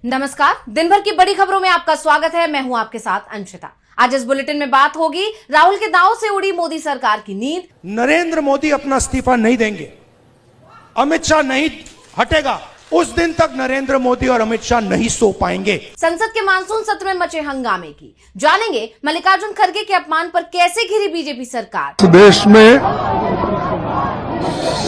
नमस्कार, दिन भर की बड़ी खबरों में आपका स्वागत है। मैं हूं आपके साथ अंशिता। आज इस बुलेटिन में बात होगी राहुल के दांव से उड़ी मोदी सरकार की नींद। नरेंद्र मोदी अपना इस्तीफा नहीं देंगे, अमित शाह नहीं हटेगा, उस दिन तक नरेंद्र मोदी और अमित शाह नहीं सो पाएंगे। संसद के मानसून सत्र में मचे हंगामे की जानेंगे मल्लिकार्जुन खड़गे के अपमान पर कैसे घिरी बीजेपी सरकार। देश में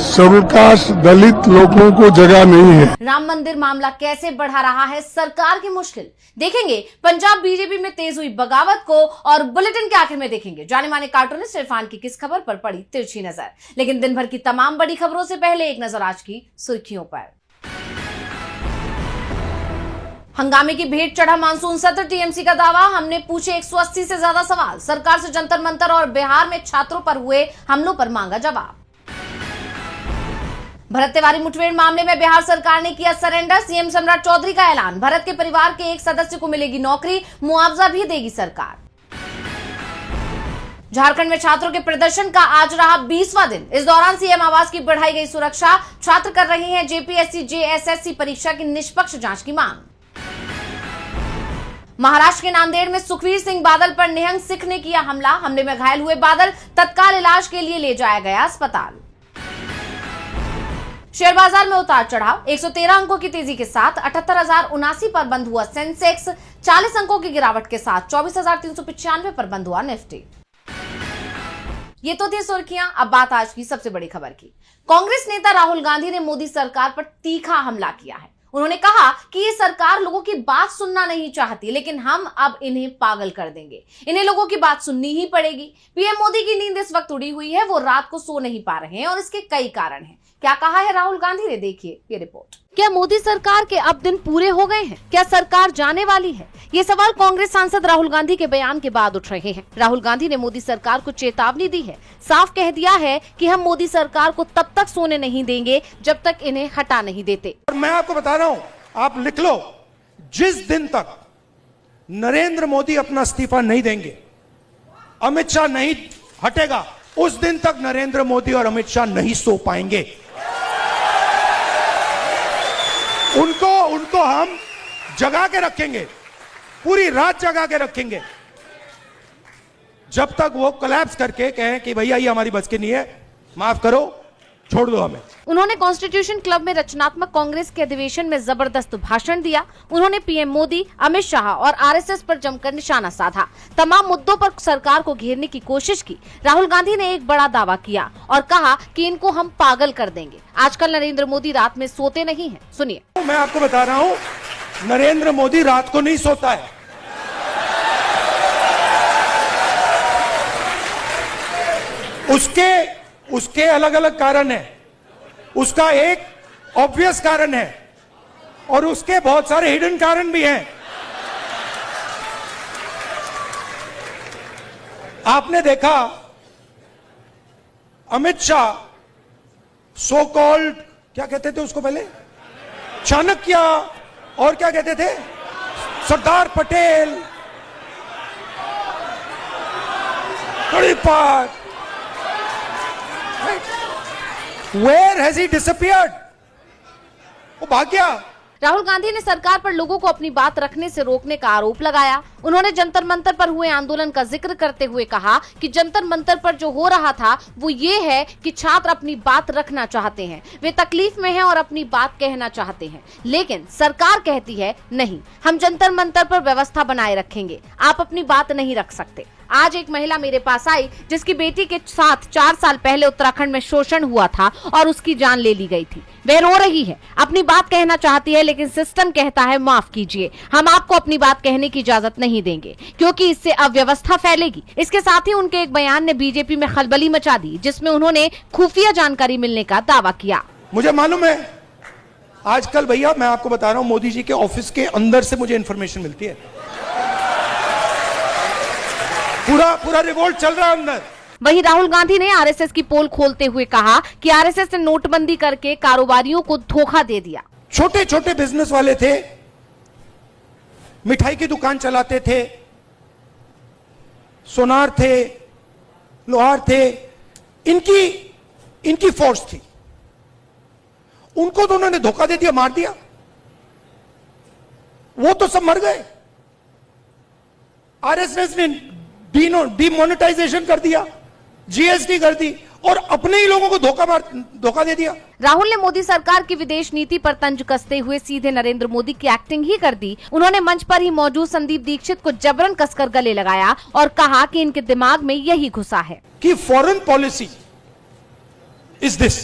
शेड्यूल कास्ट दलित लोगों को जगह नहीं है। राम मंदिर मामला कैसे बढ़ा रहा है सरकार की मुश्किल। देखेंगे पंजाब बीजेपी में तेज हुई बगावत को और बुलेटिन के आखिर में देखेंगे जाने माने कार्टूनिस्ट इरफान की किस खबर पर पड़ी तिरछी नजर। लेकिन दिन भर की तमाम बड़ी खबरों से पहले एक नजर आज की सुर्खियों पर। हंगामे की भेंट चढ़ा मानसून सत्र। टीएमसी का दावा, हमने पूछे 180 से ज्यादा सवाल। सरकार से जंतर मंतर और बिहार में छात्रों पर हुए हमलों पर मांगा जवाब। भरत तिवारी मुठभेड़ मामले में बिहार सरकार ने किया सरेंडर। सीएम सम्राट चौधरी का ऐलान, भरत के परिवार के एक सदस्य को मिलेगी नौकरी, मुआवजा भी देगी सरकार। झारखंड में छात्रों के प्रदर्शन का आज रहा 20वां दिन। इस दौरान सीएम आवास की बढ़ाई गई सुरक्षा। छात्र कर रहे हैं जेपीएससी जेएसएससी परीक्षा की निष्पक्ष जांच की मांग। महाराष्ट्र के नांदेड़ में सुखवीर सिंह बादल पर निहंग सिख ने किया हमला। हमले में घायल हुए बादल तत्काल इलाज के लिए ले जाया गया अस्पताल। शेयर बाजार में उतार चढ़ाव। 113 अंकों की तेजी के साथ 78,079 पर बंद हुआ सेंसेक्स। 40 अंकों की गिरावट के साथ 24,395 पर बंद हुआ निफ्टी। ये तो थी सुर्खियां। अब बात आज की सबसे बड़ी खबर की। कांग्रेस नेता राहुल गांधी ने मोदी सरकार पर तीखा हमला किया है। उन्होंने कहा कि ये सरकार लोगों की बात सुनना नहीं चाहती, लेकिन हम अब इन्हें पागल कर देंगे। इन्हें लोगों की बात सुननी ही पड़ेगी। पीएम मोदी की नींद इस वक्त उड़ी हुई है, वो रात को सो नहीं पा रहे हैं और इसके कई कारण हैं। क्या कहा है राहुल गांधी ने, देखिए ये रिपोर्ट। क्या मोदी सरकार के अब दिन पूरे हो गए हैं? क्या सरकार जाने वाली है? ये सवाल कांग्रेस सांसद राहुल गांधी के बयान के बाद उठ रहे हैं। राहुल गांधी ने मोदी सरकार को चेतावनी दी है, साफ कह दिया है कि हम मोदी सरकार को तब तक सोने नहीं देंगे जब तक इन्हें हटा नहीं देते। और मैं आपको बता रहा हूं, आप लिख लो, जिस दिन तक नरेंद्र मोदी अपना इस्तीफा नहीं देंगे, अमित शाह नहीं हटेगा, उस दिन तक नरेंद्र मोदी और अमित शाह नहीं सो पाएंगे। उनको हम जगा के रखेंगे, पूरी रात जगा के रखेंगे, जब तक वो कोलैप्स करके कहें कि भैया ये हमारी बस की नहीं है, माफ करो, छोड़ दो हमें। उन्होंने कॉन्स्टिट्यूशन क्लब में रचनात्मक कांग्रेस के अधिवेशन में जबरदस्त भाषण दिया। उन्होंने पीएम मोदी, अमित शाह और आरएसएस पर जमकर निशाना साधा। तमाम मुद्दों पर सरकार को घेरने की कोशिश की। राहुल गांधी ने एक बड़ा दावा किया और कहा कि इनको हम पागल कर देंगे। आजकल नरेंद्र मोदी रात में सोते नहीं हैं। सुनिए। मैं आपको बता रहा हूं, नरेंद्र मोदी रात को नहीं सोता है। उसके अलग अलग कारण है। उसका एक ऑब्वियस कारण है और उसके बहुत सारे हिडन कारण भी हैं। आपने देखा अमित शाह सो कॉल्ड, क्या कहते थे उसको पहले, चाणक्य, और क्या कहते थे, Sardar Patel, तड़ीपार। Where has he disappeared? वो भाग गया। राहुल गांधी ने सरकार पर लोगों को अपनी बात रखने से रोकने का आरोप लगाया। उन्होंने जंतर मंतर पर हुए आंदोलन का जिक्र करते हुए कहा कि जंतर मंतर पर जो हो रहा था वो ये है कि छात्र अपनी बात रखना चाहते हैं, वे तकलीफ में हैं और अपनी बात कहना चाहते हैं, लेकिन सरकार कहती है नहीं, हम जंतर मंतर पर व्यवस्था बनाए रखेंगे, आप अपनी बात नहीं रख सकते। आज एक महिला मेरे पास आई जिसकी बेटी के साथ 4 साल पहले उत्तराखंड में शोषण हुआ था और उसकी जान ले ली गई थी। वह रो रही है, अपनी बात कहना चाहती है, लेकिन सिस्टम कहता है माफ कीजिए, हम आपको अपनी बात कहने की इजाजत नहीं देंगे क्योंकि इससे अव्यवस्था फैलेगी। इसके साथ ही उनके एक बयान ने बीजेपी में खलबली मचा दी, जिसमें उन्होंने खुफिया जानकारी मिलने का दावा किया। मुझे मालूम है, आजकल भैया मैं आपको बता रहा हूं, मोदी जी के ऑफिस के अंदर से मुझे इंफॉर्मेशन मिलती है। पूरा रिवोल्ट चल रहा है अंदर। वहीं राहुल गांधी ने आरएसएस की पोल खोलते हुए कहा कि आरएसएस ने नोटबंदी करके कारोबारियों को धोखा दे दिया। छोटे छोटे बिजनेस वाले थे, मिठाई की दुकान चलाते थे, सोनार थे, लोहार थे, इनकी फोर्स थी, उनको तो उन्होंने धोखा दे दिया, मार दिया। वो तो सब मर गए। आरएसएस ने डीमोनेटाइजेशन कर दिया, जीएसटी कर दी और अपने ही लोगों को धोखा दे दिया। राहुल ने मोदी सरकार की विदेश नीति पर तंज कसते हुए सीधे नरेंद्र मोदी की एक्टिंग ही कर दी। उन्होंने मंच पर ही मौजूद संदीप दीक्षित को जबरन कसकर गले लगाया और कहा कि इनके दिमाग में यही घुसा है कि फॉरेन पॉलिसी इज दिस।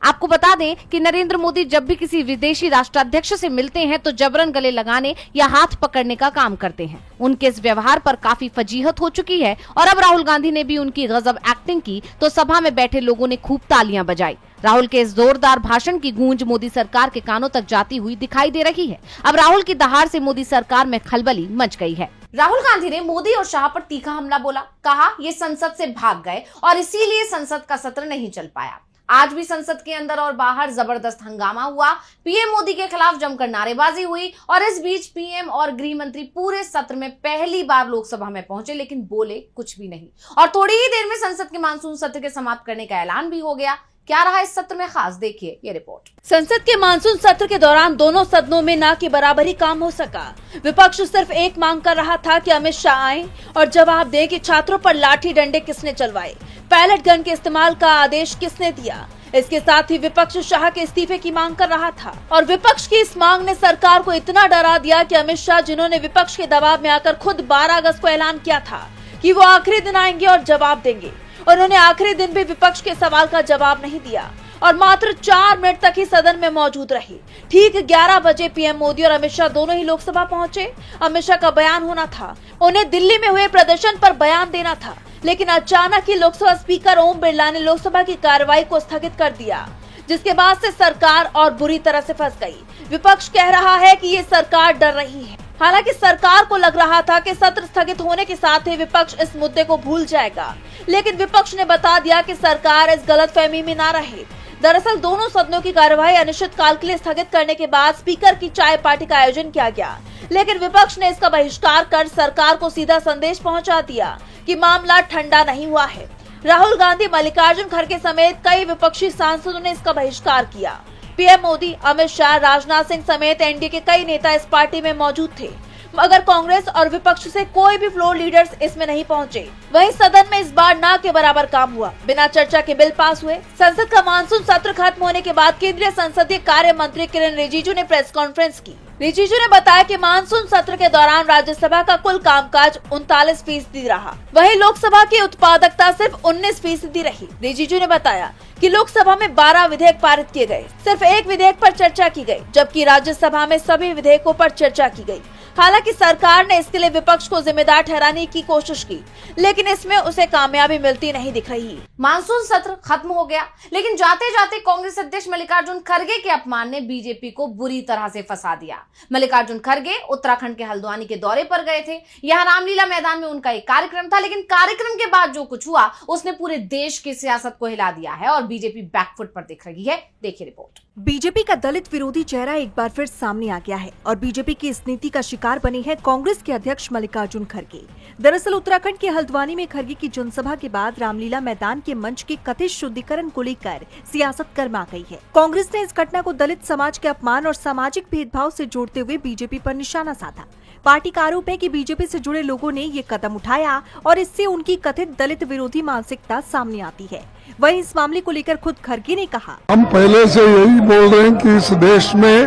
आपको बता दें कि नरेंद्र मोदी जब भी किसी विदेशी राष्ट्राध्यक्ष से मिलते हैं तो जबरन गले लगाने या हाथ पकड़ने का काम करते हैं। उनके इस व्यवहार पर काफी फजीहत हो चुकी है और अब राहुल गांधी ने भी उनकी गजब एक्टिंग की तो सभा में बैठे लोगों ने खूब तालियां बजाई। राहुल के इस जोरदार भाषण की गूंज मोदी सरकार के कानों तक जाती हुई दिखाई दे रही है। अब राहुल की दहाड़ से मोदी सरकार में खलबली मच गई है। राहुल गांधी ने मोदी और शाह पर तीखा हमला बोला, कहा ये संसद से भाग गए और इसीलिए संसद का सत्र नहीं चल पाया। आज भी संसद के अंदर और बाहर जबरदस्त हंगामा हुआ। पीएम मोदी के खिलाफ जमकर नारेबाजी हुई और इस बीच पीएम और गृह मंत्री पूरे सत्र में पहली बार लोकसभा में पहुंचे लेकिन बोले कुछ भी नहीं और थोड़ी ही देर में संसद के मानसून सत्र के समाप्त करने का ऐलान भी हो गया। क्या रहा इस सत्र में खास, देखिए ये रिपोर्ट। संसद के मानसून सत्र के दौरान दोनों सदनों में ना के बराबरी काम हो सका। विपक्ष सिर्फ एक मांग कर रहा था कि अमित शाह आए और जवाब दे कि छात्रों पर लाठी डंडे किसने चलवाए, पैलेट गन के इस्तेमाल का आदेश किसने दिया। इसके साथ ही विपक्ष शाह के इस्तीफे की मांग कर रहा था और विपक्ष की इस मांग ने सरकार को इतना डरा दिया कि अमित शाह, जिन्होंने विपक्ष के दबाव में आकर खुद 12 अगस्त को ऐलान किया था कि वो आखिरी दिन आएंगे और जवाब देंगे, उन्होंने आखिरी दिन भी विपक्ष के सवाल का जवाब नहीं दिया और मात्र 4 मिनट तक ही सदन में मौजूद रहे। ठीक 11 बजे पीएम मोदी और अमित शाह दोनों ही लोकसभा पहुंचे। अमित शाह का बयान होना था, उन्हें दिल्ली में हुए प्रदर्शन पर बयान देना था, लेकिन अचानक ही लोकसभा स्पीकर ओम बिरला ने लोकसभा की कार्रवाई को स्थगित कर दिया, जिसके बाद से सरकार और बुरी तरह से फंस गई। विपक्ष कह रहा है कि ये सरकार डर रही है। हालांकि सरकार को लग रहा था कि सत्र स्थगित होने के साथ ही विपक्ष इस मुद्दे को भूल जाएगा, लेकिन विपक्ष ने बता दिया कि सरकार इस गलतफहमी में ना रहे। दरअसल दोनों सदनों की कार्यवाही अनिश्चित काल के लिए स्थगित करने के बाद स्पीकर की चाय पार्टी का आयोजन किया गया, लेकिन विपक्ष ने इसका बहिष्कार कर सरकार को सीधा संदेश पहुंचा दिया कि मामला ठंडा नहीं हुआ है। राहुल गांधी, मल्लिकार्जुन खड़गे समेत कई विपक्षी सांसदों ने इसका बहिष्कार किया। पीएम मोदी, अमित शाह, राजनाथ सिंह समेत एनडीए के कई नेता इस पार्टी में मौजूद थे, मगर कांग्रेस और विपक्ष से कोई भी फ्लोर लीडर्स इसमें नहीं पहुंचे। वहीं सदन में इस बार ना के बराबर काम हुआ, बिना चर्चा के बिल पास हुए। संसद का मानसून सत्र खत्म होने के बाद केंद्रीय संसदीय कार्य मंत्री किरेन रिजिजू ने प्रेस कॉन्फ्रेंस की। रिजिजू ने बताया कि मानसून सत्र के दौरान राज्यसभा का कुल कामकाज 39% रहा, वहीं लोकसभा की उत्पादकता सिर्फ 19% रही। रिजिजू ने बताया कि लोकसभा में 12 विधेयक पारित किए गए, सिर्फ एक विधेयक पर चर्चा की गई, जबकि राज्यसभा में सभी विधेयकों पर चर्चा की गई। हालांकि सरकार ने इसके लिए विपक्ष को जिम्मेदार ठहराने की कोशिश की, लेकिन इसमें उसे कामयाबी मिलती नहीं दिख रही। मानसून सत्र खत्म हो गया, लेकिन जाते जाते कांग्रेस अध्यक्ष मल्लिकार्जुन खड़गे के अपमान ने बीजेपी को बुरी तरह से फंसा दिया। मल्लिकार्जुन खड़गे उत्तराखंड के हल्द्वानी के दौरे पर गए थे। यहाँ रामलीला मैदान में उनका एक कार्यक्रम था, लेकिन कार्यक्रम के बाद जो कुछ हुआ उसने पूरे देश की सियासत को हिला दिया है और बीजेपी बैकफुट पर दिख रही है। देखिए रिपोर्ट। बीजेपी का दलित विरोधी चेहरा एक बार फिर सामने आ गया है और बीजेपी की इस नीति का शिकार बने हैं कांग्रेस के अध्यक्ष मल्लिकार्जुन खड़गे। दरअसल उत्तराखंड के हल्द्वानी में खड़गे की जनसभा के बाद रामलीला मैदान के मंच के कथित शुद्धिकरण को लेकर सियासत गर्मा गई है। कांग्रेस ने इस घटना को दलित समाज के अपमान और सामाजिक भेदभाव से जोड़ते हुए बीजेपी पर निशाना साधा। पार्टी का आरोप है कि बीजेपी से जुड़े लोगों ने ये कदम उठाया और इससे उनकी कथित दलित विरोधी मानसिकता सामने आती है। वहीं इस मामले को लेकर खुद खड़गे ने कहा, हम पहले से यही बोल रहे हैं कि इस देश में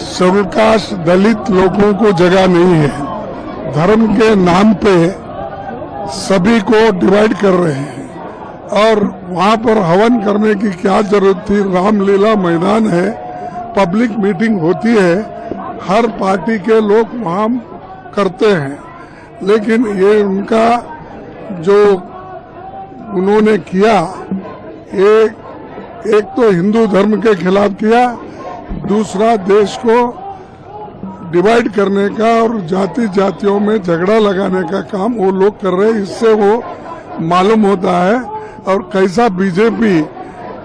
शेड्यूल कास्ट दलित लोगों को जगह नहीं है। धर्म के नाम पे सभी को डिवाइड कर रहे हैं और वहाँ पर हवन करने की क्या जरूरत थी। रामलीला मैदान है, पब्लिक मीटिंग होती है, हर पार्टी के लोग वहाँ करते हैं, लेकिन ये उनका जो उन्होंने किया, एक तो हिंदू धर्म के खिलाफ किया, दूसरा देश को डिवाइड करने का और जाति जातियों में झगड़ा लगाने का काम वो लोग कर रहे हैं। इससे वो मालूम होता है और कैसा बीजेपी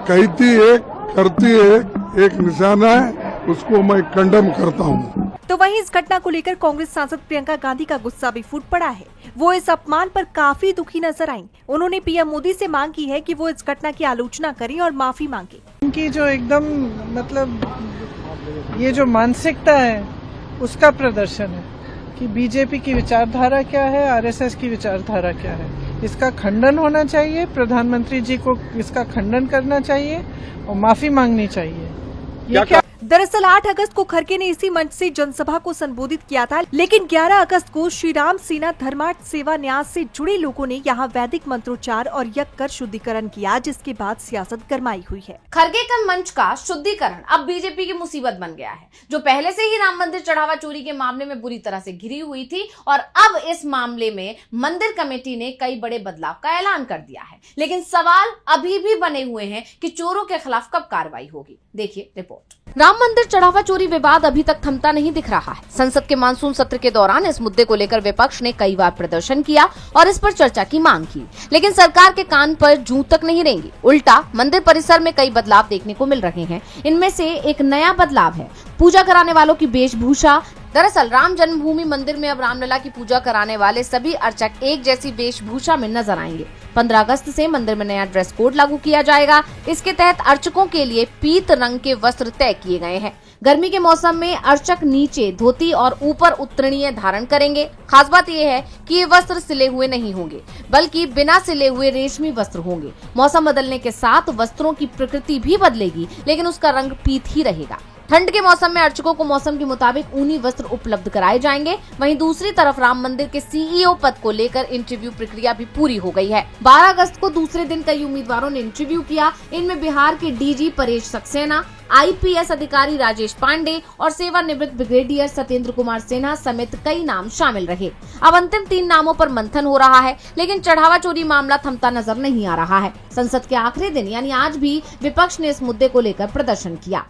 कहती है करती है, एक निशाना है, उसको मैं कंडम करता हूँ। तो वहीं इस घटना को लेकर कांग्रेस सांसद प्रियंका गांधी का गुस्सा भी फूट पड़ा है। वो इस अपमान पर काफी दुखी नजर आईं। उन्होंने पीएम मोदी से मांग की है कि वो इस घटना की आलोचना करें और माफी मांगे। इनकी जो एकदम मतलब ये जो मानसिकता है उसका प्रदर्शन है कि बीजेपी की विचारधारा क्या है, आरएसएस की विचारधारा क्या है। इसका खंडन होना चाहिए, प्रधानमंत्री जी को इसका खंडन करना चाहिए और माफी मांगनी चाहिए। ये क्या दरअसल 8 अगस्त को खड़गे ने इसी मंच से जनसभा को संबोधित किया था, लेकिन 11 अगस्त को श्री राम सेना धर्मार्थ सेवा न्यास से जुड़े लोगों ने यहां वैदिक मंत्रोच्चार और यज्ञ कर शुद्धिकरण किया, जिसके बाद सियासत गरमाई हुई है। खड़गे का मंच का शुद्धिकरण अब बीजेपी की मुसीबत बन गया है, जो पहले से ही राम मंदिर चढ़ावा चोरी के मामले में बुरी तरह से घिरी हुई थी और अब इस मामले में मंदिर कमेटी ने कई बड़े बदलाव का ऐलान कर दिया है। लेकिन सवाल अभी भी बने हुए हैं कि चोरों के खिलाफ कब कार्रवाई होगी। देखिए रिपोर्ट। राम मंदिर चढ़ावा चोरी विवाद अभी तक थमता नहीं दिख रहा है। संसद के मानसून सत्र के दौरान इस मुद्दे को लेकर विपक्ष ने कई बार प्रदर्शन किया और इस पर चर्चा की मांग की, लेकिन सरकार के कान पर जूं तक नहीं रेंगी। उल्टा मंदिर परिसर में कई बदलाव देखने को मिल रहे हैं। इनमें से एक नया बदलाव है पूजा कराने वालों की वेशभूषा। दरअसल राम जन्मभूमि मंदिर में अब रामलला की पूजा कराने वाले सभी अर्चक एक जैसी वेशभूषा में नजर आएंगे। 15 अगस्त से मंदिर में नया ड्रेस कोड लागू किया जाएगा। इसके तहत अर्चकों के लिए पीत रंग के वस्त्र तय किए गए हैं। गर्मी के मौसम में अर्चक नीचे धोती और ऊपर उत्तरणीय धारण करेंगे। खास बात यह है कि ये वस्त्र सिले हुए नहीं होंगे, बल्कि बिना सिले हुए रेशमी वस्त्र होंगे। मौसम बदलने के साथ वस्त्रों की प्रकृति भी बदलेगी, लेकिन उसका रंग पीत ही रहेगा। ठंड के मौसम में अर्चकों को मौसम के मुताबिक ऊनी वस्त्र उपलब्ध कराए जाएंगे। वहीं दूसरी तरफ राम मंदिर के सीईओ पद को लेकर इंटरव्यू प्रक्रिया भी पूरी हो गई है। 12 अगस्त को दूसरे दिन कई उम्मीदवारों ने इंटरव्यू किया। इनमें बिहार के डीजी परेश सक्सेना, आईपीएस अधिकारी राजेश पांडे और सेवानिवृत्त ब्रिगेडियर सत्येंद्र कुमार सिन्हा समेत कई नाम शामिल रहे। अब अंतिम 3 नामों पर मंथन हो रहा है, लेकिन चढ़ावा चोरी मामला थमता नजर नहीं आ रहा है। संसद के आखिरी दिन यानी आज भी विपक्ष ने इस मुद्दे को लेकर प्रदर्शन किया।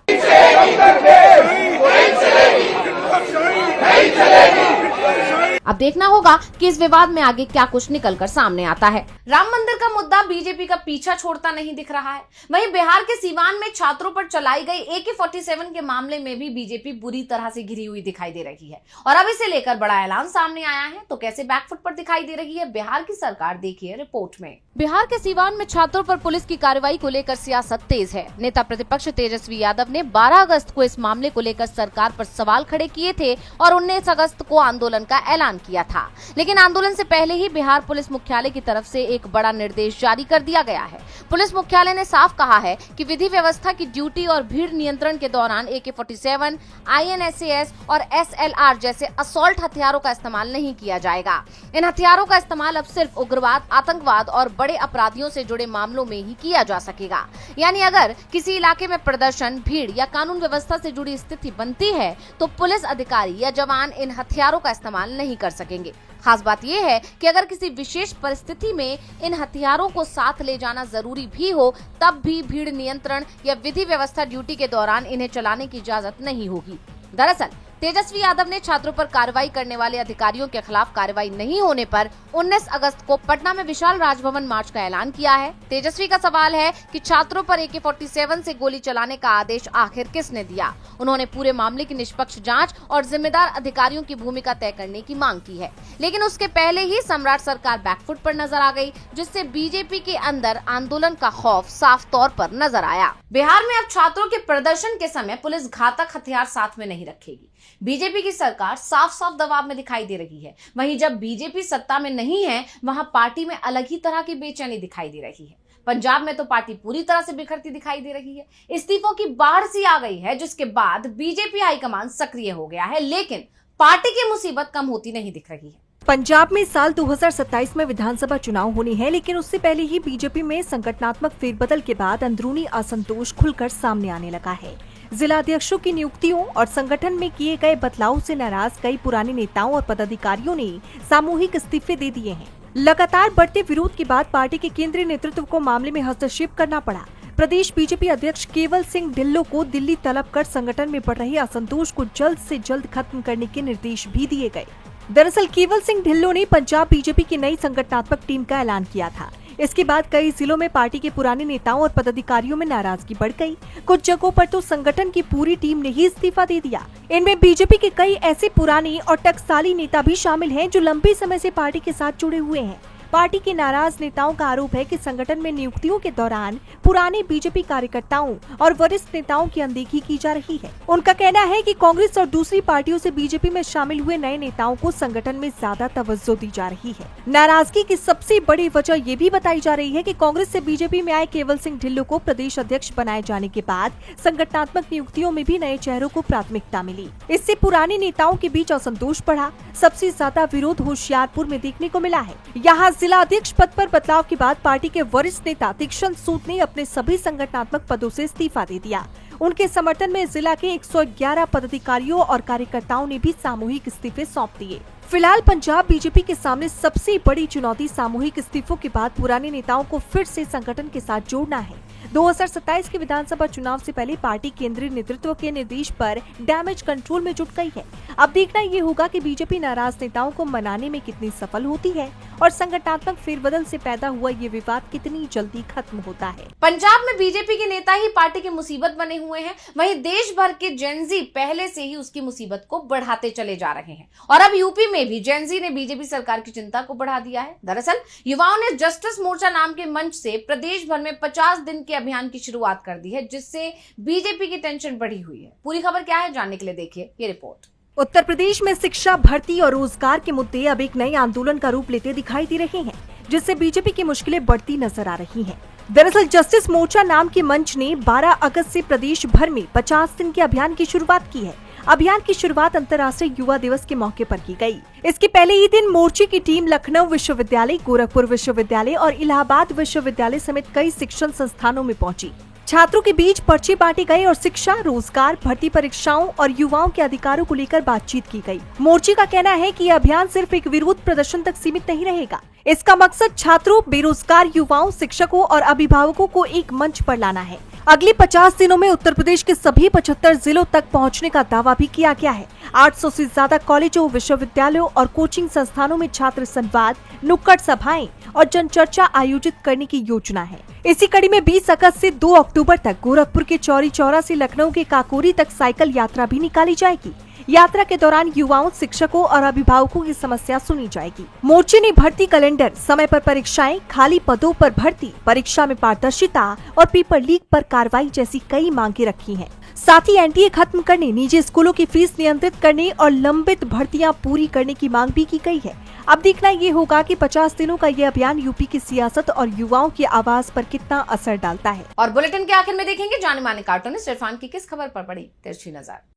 अब देखना होगा कि इस विवाद में आगे क्या कुछ निकलकर सामने आता है। राम मंदिर का मुद्दा बीजेपी का पीछा छोड़ता नहीं दिख रहा है। वहीं बिहार के सीवान में छात्रों पर चलाई गई AK-47 के मामले में भी बीजेपी बुरी तरह से घिरी हुई दिखाई दे रही है और अब इसे लेकर बड़ा ऐलान सामने आया है। तो कैसे बैकफुट पर दिखाई दे रही है बिहार की सरकार, देखिए रिपोर्ट में। बिहार के सीवान में छात्रों पर पुलिस की कार्रवाई को लेकर सियासत तेज है। नेता प्रतिपक्ष तेजस्वी यादव ने 12 अगस्त को इस मामले को लेकर सरकार पर सवाल खड़े किए थे और 19 अगस्त को आंदोलन का ऐलान किया था। लेकिन आंदोलन से पहले ही बिहार पुलिस मुख्यालय की तरफ से एक बड़ा निर्देश जारी कर दिया गया है। पुलिस मुख्यालय ने साफ कहा है कि विधि व्यवस्था की ड्यूटी और भीड़ नियंत्रण के दौरान AK-47, INSAS और SLR जैसे असॉल्ट हथियारों का इस्तेमाल नहीं किया जाएगा। इन हथियारों का इस्तेमाल अब सिर्फ उग्रवाद, आतंकवाद और बड़े अपराधियों से जुड़े मामलों में ही किया जा सकेगा। यानी अगर किसी इलाके में प्रदर्शन, भीड़ या कानून व्यवस्था से जुड़ी स्थिति बनती है तो पुलिस अधिकारी या जवान इन हथियारों का इस्तेमाल नहीं कर सकेंगे। खास बात यह है कि अगर किसी विशेष परिस्थिति में इन हथियारों को साथ ले जाना जरूरी भी हो, तब भी भीड़ नियंत्रण या विधि व्यवस्था ड्यूटी के दौरान इन्हें चलाने की इजाजत नहीं होगी। दरअसल तेजस्वी यादव ने छात्रों पर कार्रवाई करने वाले अधिकारियों के खिलाफ कार्रवाई नहीं होने पर 19 अगस्त को पटना में विशाल राजभवन मार्च का ऐलान किया है। तेजस्वी का सवाल है कि छात्रों पर AK-47 से गोली चलाने का आदेश आखिर किसने दिया। उन्होंने पूरे मामले की निष्पक्ष जांच और जिम्मेदार अधिकारियों की भूमिका तय करने की मांग की है। लेकिन उसके पहले ही सम्राट सरकार बैकफुट पर नजर आ गई, जिससे बीजेपी के अंदर आंदोलन का खौफ साफ तौर पर नजर आया। बिहार में अब छात्रों के प्रदर्शन के समय पुलिस घातक हथियार साथ में नहीं रखेगी। बीजेपी की सरकार साफ साफ दबाव में दिखाई दे रही है। वहीं जब बीजेपी सत्ता में नहीं है, वहां पार्टी में अलग ही तरह की बेचैनी दिखाई दे रही है। पंजाब में तो पार्टी पूरी तरह से बिखरती दिखाई दे रही है। इस्तीफों की बाढ़ सी आ गई है, जिसके बाद बीजेपी हाईकमान सक्रिय हो गया है, लेकिन पार्टी की मुसीबत कम होती नहीं दिख रही है। पंजाब में साल 2027 में विधानसभा चुनाव होने हैं, लेकिन उससे पहले ही बीजेपी में संगठनात्मक फेरबदल के बाद अंदरूनी असंतोष खुलकर सामने आने लगा है। जिलाध्यक्षों की नियुक्तियों और संगठन में किए गए बदलाव से नाराज कई पुराने नेताओं और पदाधिकारियों ने सामूहिक इस्तीफे दे दिए हैं। लगातार बढ़ते विरोध के बाद पार्टी के केंद्रीय नेतृत्व को मामले में हस्तक्षेप करना पड़ा। प्रदेश बीजेपी अध्यक्ष केवल सिंह ढिल्लों को दिल्ली तलब कर संगठन में बढ़ रहे असंतोष को जल्द से जल्द खत्म करने के निर्देश भी दिए गए। दरअसल केवल सिंह ढिल्लों ने पंजाब बीजेपी की नई संगठनात्मक टीम का ऐलान किया था। इसके बाद कई जिलों में पार्टी के पुराने नेताओं और पदाधिकारियों में नाराजगी बढ़ गई। कुछ जगहों पर तो संगठन की पूरी टीम ने ही इस्तीफा दे दिया। इनमें बीजेपी के कई ऐसे पुराने और टकसाली नेता भी शामिल हैं जो लंबे समय से पार्टी के साथ जुड़े हुए हैं। पार्टी के नाराज नेताओं का आरोप है कि संगठन में नियुक्तियों के दौरान पुराने बीजेपी कार्यकर्ताओं और वरिष्ठ नेताओं की अनदेखी की जा रही है। उनका कहना है कि कांग्रेस और दूसरी पार्टियों से बीजेपी में शामिल हुए नए नेताओं को संगठन में ज्यादा तवज्जो दी जा रही है। नाराजगी की सबसे बड़ी वजह ये भी बताई जा रही है कि कांग्रेस से बीजेपी में आए केवल सिंह ढिल्लों को प्रदेश अध्यक्ष बनाए जाने के बाद संगठनात्मक नियुक्तियों में भी नए चेहरों को प्राथमिकता मिली। इससे पुराने नेताओं के बीच असंतोष बढ़ा। सबसे ज्यादा विरोध होशियारपुर में देखने को मिला है। यहाँ जिला अध्यक्ष पद पर बदलाव के बाद पार्टी के वरिष्ठ नेता दीक्षंत सूद ने अपने सभी संगठनात्मक पदों से इस्तीफा दे दिया। उनके समर्थन में जिला के 111 पदाधिकारियों और कार्यकर्ताओं ने भी सामूहिक इस्तीफे सौंप दिए। फिलहाल पंजाब बीजेपी के सामने सबसे बड़ी चुनौती सामूहिक इस्तीफों के बाद पुराने नेताओं को फिर से संगठन के साथ जोड़ना है। 2027 के विधानसभा चुनाव से पहले पार्टी केंद्रीय नेतृत्व के निर्देश पर डैमेज कंट्रोल में जुट गई है। अब देखना ये होगा कि बीजेपी नाराज नेताओं को मनाने में कितनी सफल होती है और संगठनात्मक फेरबदल से पैदा हुआ ये विवाद कितनी जल्दी खत्म होता है। पंजाब में बीजेपी के नेता ही पार्टी की मुसीबत बने हुए हैं, वहीं देश भर के जेनजी पहले से ही उसकी मुसीबत को बढ़ाते चले जा रहे हैं और अब यूपी में भी जेनजी ने बीजेपी सरकार की चिंता को बढ़ा दिया है। दरअसल युवाओं ने जस्टिस मोर्चा नाम के मंच से प्रदेश भर में 50 दिन के अभियान की शुरुआत कर दी है, जिससे बीजेपी की टेंशन बढ़ी हुई है। पूरी खबर क्या है जानने के लिए देखिए ये रिपोर्ट। उत्तर प्रदेश में शिक्षा, भर्ती और रोजगार के मुद्दे अब एक नए आंदोलन का रूप लेते दिखाई दे रहे हैं, जिससे बीजेपी की मुश्किलें बढ़ती नजर आ रही हैं। दरअसल जस्टिस मोर्चा नाम के मंच ने 12 अगस्त से प्रदेश भर में 50 दिन के अभियान की शुरुआत की है। अभियान की शुरुआत अंतर्राष्ट्रीय युवा दिवस के मौके पर की गई। इसके पहले ही दिन मोर्चे की टीम लखनऊ विश्वविद्यालय, गोरखपुर विश्वविद्यालय और इलाहाबाद विश्वविद्यालय समेत कई शिक्षण संस्थानों में पहुंची। छात्रों के बीच पर्चे बांटे गए और शिक्षा, रोजगार, भर्ती परीक्षाओं और युवाओं के अधिकारों को लेकर बातचीत की गई। मोर्चे का कहना है कि यह अभियान सिर्फ एक विरोध प्रदर्शन तक सीमित नहीं रहेगा। इसका मकसद छात्रों, बेरोजगार युवाओं, शिक्षकों और अभिभावकों को एक मंच पर लाना है। अगले 50 दिनों में उत्तर प्रदेश के सभी 75 जिलों तक पहुंचने का दावा भी किया गया है। 800 से ज्यादा कॉलेजों, विश्वविद्यालयों और कोचिंग संस्थानों में छात्र संवाद, नुक्कड़ सभाएं और जनचर्चा आयोजित करने की योजना है। इसी कड़ी में 20 अगस्त से 2 अक्टूबर तक गोरखपुर के चौरी चौरा से लखनऊ के काकोरी तक साइकिल यात्रा भी निकाली जाएगी। यात्रा के दौरान युवाओं, शिक्षकों और अभिभावकों की समस्या सुनी जाएगी। मोर्चे ने भर्ती कैलेंडर, समय पर परीक्षाएं, खाली पदों पर भर्ती, परीक्षा में पारदर्शिता और पेपर लीक पर कार्रवाई जैसी कई मांगे रखी हैं। साथ ही एनटीए खत्म करने, निजी स्कूलों की फीस नियंत्रित करने और लंबित भर्तियां पूरी करने की मांग भी की गई है। अब देखना ये होगा कि 50 दिनों का ये अभियान यूपी की सियासत और युवाओं की आवाज पर कितना असर डालता है। और बुलेटिन के आखिर में देखेंगे जाने माने कार्टूनिस्ट इरफान की किस खबर पर पड़ी तिरछी नजर।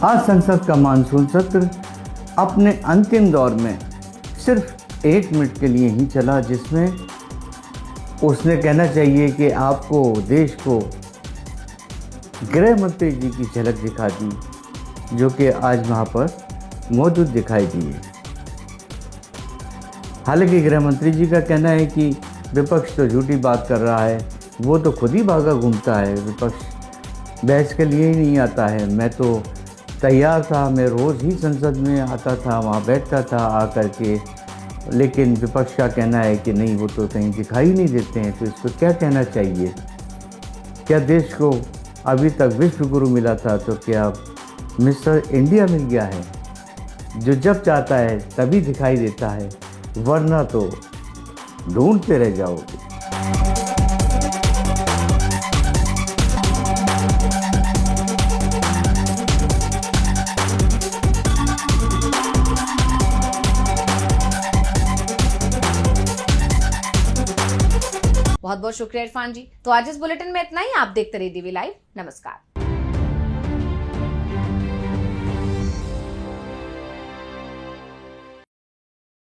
आज संसद का मानसून सत्र अपने अंतिम दौर में सिर्फ 1 मिनट के लिए ही चला, जिसमें उसने कहना चाहिए कि आपको, देश को गृह मंत्री जी की झलक दिखा दी, जो कि आज वहाँ पर मौजूद दिखाई दी है। हालांकि गृह मंत्री जी का कहना है कि विपक्ष तो झूठी बात कर रहा है, वो तो खुद ही भागा घूमता है, विपक्ष बहस के लिए ही नहीं आता है। मैं तो तैयार था, मैं रोज़ ही संसद में आता था, वहाँ बैठता था आकर के, लेकिन विपक्ष का कहना है कि नहीं, वो तो कहीं दिखाई नहीं देते हैं। तो इसको क्या कहना चाहिए? क्या देश को अभी तक विश्व गुरु मिला था, तो क्या मिस्टर इंडिया मिल गया है, जो जब चाहता है तभी दिखाई देता है, वरना तो ढूंढते रह जाओगे। बहुत बहुत शुक्रिया इरफान जी। तो आज इस बुलेटिन में इतना ही। आप देखते रहिए डीवी लाइव। नमस्कार।